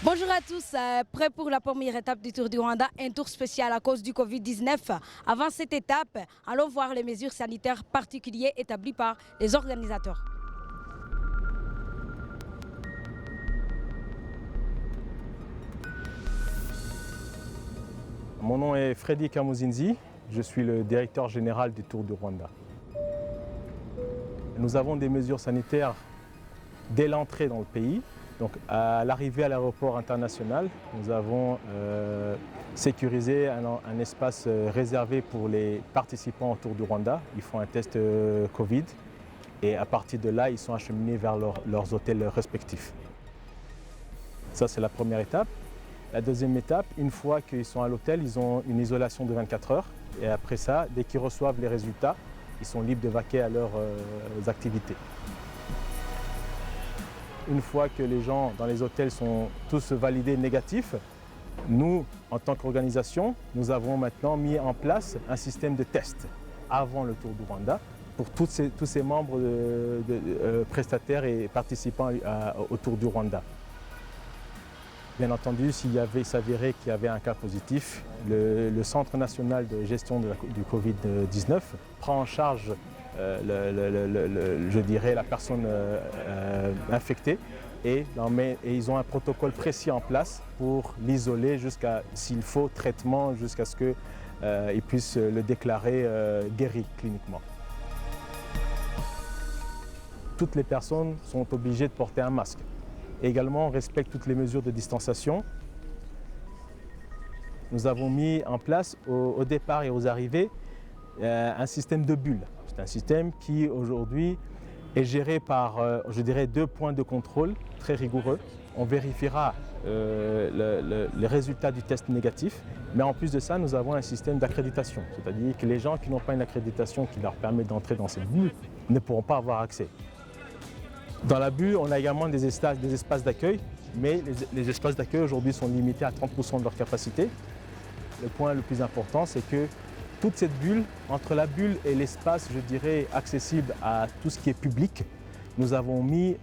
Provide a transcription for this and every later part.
Bonjour à tous, prêts pour la première étape du Tour du Rwanda, un tour spécial à cause du Covid-19. Avant cette étape, allons voir les mesures sanitaires particulières établies par les organisateurs. Mon nom est Freddy Kamuzinzi, je suis le directeur général du Tour du Rwanda. Nous avons des mesures sanitaires dès l'entrée dans le pays. Donc à l'arrivée à l'aéroport international, nous avons sécurisé un espace réservé pour les participants au Tour du Rwanda. Ils font un test Covid et à partir de là, ils sont acheminés vers leurs hôtels respectifs. Ça, c'est la première étape. La deuxième étape, une fois qu'ils sont à l'hôtel, ils ont une isolation de 24 heures. Et après ça, dès qu'ils reçoivent les résultats, ils sont libres de vaquer à leurs activités. Une fois que les gens dans les hôtels sont tous validés négatifs, nous, en tant qu'organisation, nous avons maintenant mis en place un système de test avant le Tour du Rwanda pour tous ces membres prestataires et participants au Tour du Rwanda. Bien entendu, s'il s'avérait qu'il y avait un cas positif, le Centre national de gestion du Covid-19 prend en charge je dirais la personne infectée et ils ont un protocole précis en place pour l'isoler jusqu'à, s'il faut, traitement, jusqu'à ce qu'ils puissent le déclarer guéri cliniquement. Toutes les personnes sont obligées de porter un masque. Également, on respecte toutes les mesures de distanciation. Nous avons mis en place au départ et aux arrivées un système de bulles. C'est un système qui aujourd'hui est géré par, je dirais, 2 points de contrôle très rigoureux. On vérifiera les résultats du test négatif, mais en plus de ça, nous avons un système d'accréditation. C'est-à-dire que les gens qui n'ont pas une accréditation qui leur permet d'entrer dans cette bulle ne pourront pas avoir accès. Dans la bulle, on a également des espaces d'accueil, mais les espaces d'accueil aujourd'hui sont limités à 30% de leur capacité. Le point le plus important, c'est que toute cette bulle, entre la bulle et l'espace, je dirais, accessible à tout ce qui est public, nous avons mis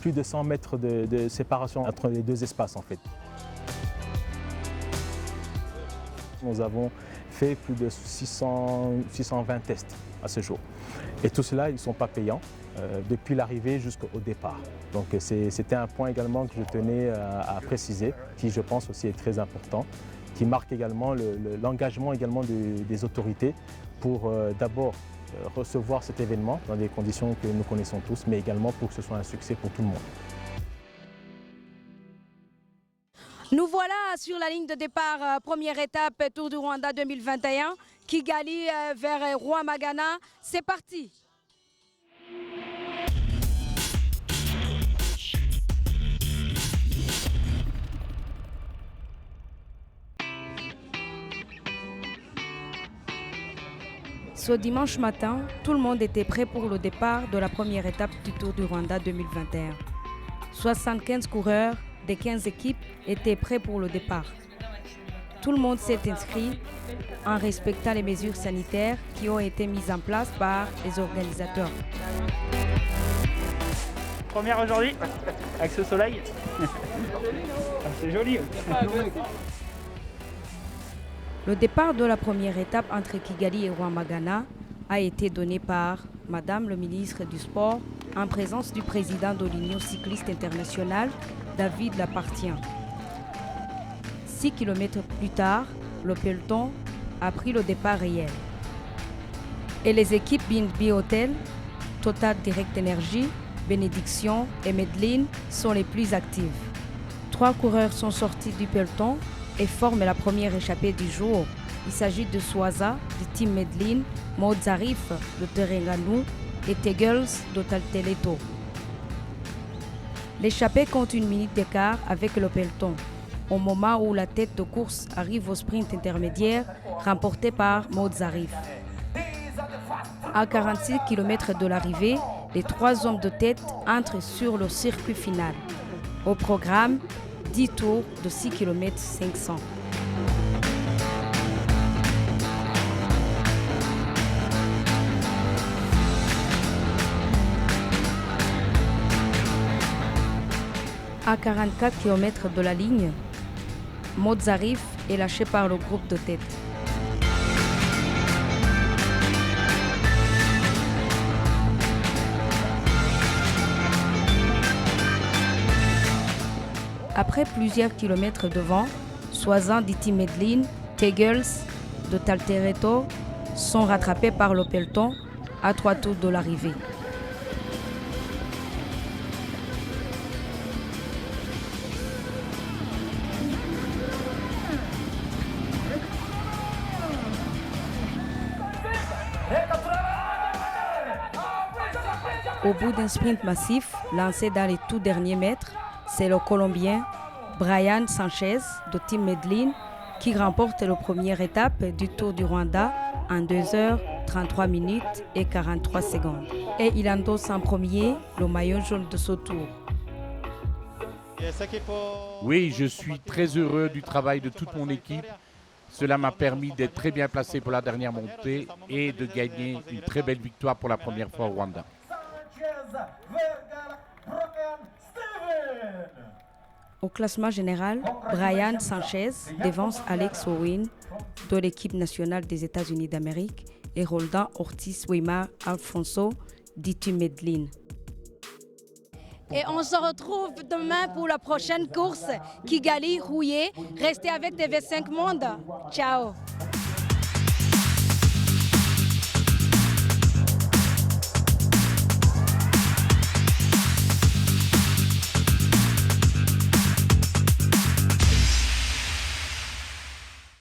plus de 100 mètres de séparation entre les deux espaces en fait. Nous avons fait plus de 620 tests à ce jour. Et tout cela, ils ne sont pas payants depuis l'arrivée jusqu'au départ. Donc c'était un point également que je tenais à préciser, qui je pense aussi est très important, qui marque également l'engagement également des autorités pour d'abord recevoir cet événement dans des conditions que nous connaissons tous, mais également pour que ce soit un succès pour tout le monde. Nous voilà sur la ligne de départ, première étape Tour du Rwanda 2021, Kigali vers Rwamagana. C'est parti! Ce dimanche matin, tout le monde était prêt pour le départ de la première étape du Tour du Rwanda 2021. 75 coureurs des 15 équipes étaient prêts pour le départ. Tout le monde s'est inscrit en respectant les mesures sanitaires qui ont été mises en place par les organisateurs. Première aujourd'hui, avec ce soleil. C'est joli. Le départ de la première étape entre Kigali et Rwamagana a été donné par Madame le ministre du Sport en présence du président de l'Union cycliste internationale, David Lapartien. 6 km plus tard, le peloton a pris le départ réel. Et les équipes BNB Hotel, Total Direct Energy, Bénédiction et Medline sont les plus actives. 3 coureurs sont sortis du peloton et forment la première échappée du jour. Il s'agit de Swaza, du team Medline, Maud Zarif, de Terenganou et Tegels, de Talteleto. L'échappée compte 1 minute d'écart avec le peloton, au moment où la tête de course arrive au sprint intermédiaire, remporté par Maud Zarif. À 46 km de l'arrivée, les 3 hommes de tête entrent sur le circuit final. Au programme, 10 tours de 6 km 500. À 44 km de la ligne, Maud Zarif est lâché par le groupe de tête. Après plusieurs kilomètres devant, Soisan d'Iti Medline, Tegels de Taltereto sont rattrapés par le peloton à 3 tours de l'arrivée. Au bout d'un sprint massif lancé dans les tout derniers mètres, c'est le Colombien Brian Sanchez de Team Medline qui remporte la première étape du Tour du Rwanda en 2 h 33 minutes et 43 secondes. Et il endosse en premier le maillot jaune de ce tour. Oui, je suis très heureux du travail de toute mon équipe. Cela m'a permis d'être très bien placé pour la dernière montée et de gagner une très belle victoire pour la première fois au Rwanda. Au classement général, Brian Sanchez devance Alex Owen de l'équipe nationale des États-Unis d'Amérique et Roldan Ortiz Weimar Alfonso d'Iti Medline. Et on se retrouve demain pour la prochaine course, Kigali-Rouillé. Restez avec TV5 Monde. Ciao.